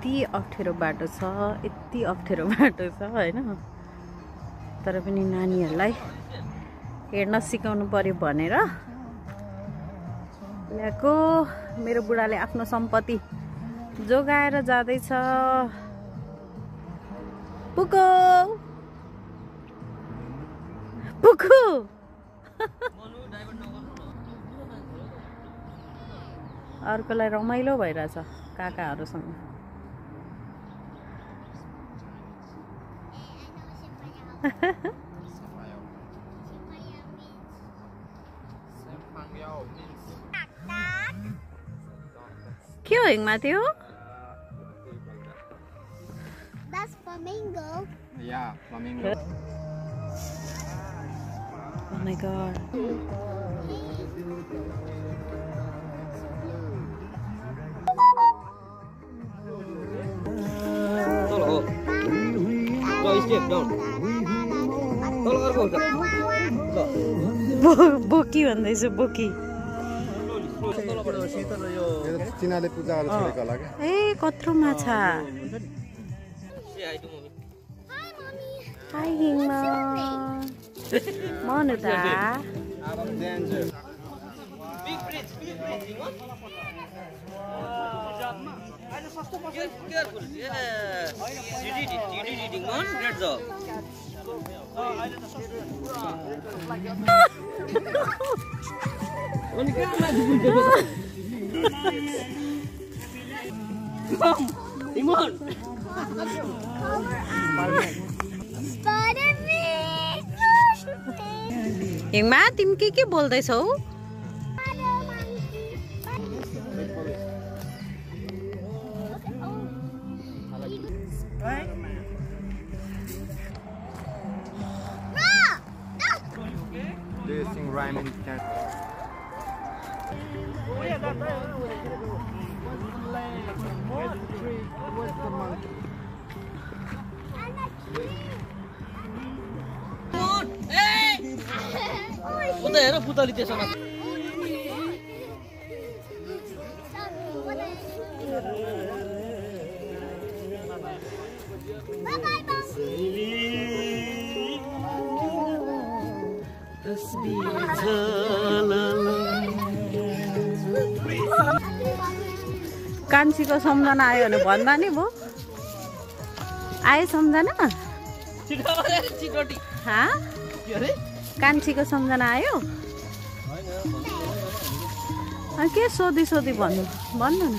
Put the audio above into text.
यति अप्ठ्यारो बाटो छ, यति अप्ठ्यारो बाटो छ हैन। तर पनि नानीहरूलाई हेर्न सिकाउनु पर्यो भनेर ल्याएको। मेरो बुढाले आफ्नो सम्पत्ति जोगाएर जाँदैछ। पुको पुकु अर्कोलाई रमाइलो भइरहेछ काकाहरूसँग। के हो हिङमा त्यो? That's flamingo. Yeah, flamingo. Oh my god. बोकी भन्दैछ बोकी। चिनाले पूजा गरेर छोडेको होला के? ए कत्रो माछा। हाई हिङमा। मनु त हिङमा तिमी के बोल्दैछौ? Do you sing rhyme in Canada? उता हेर पुतली त्यसमा। कान्छीको सम्झना आयो भने भन्दा नि भो। आयो सम्झना? कान्छीको सम्झना आयो? के सोधी भन्नु भन्नु न।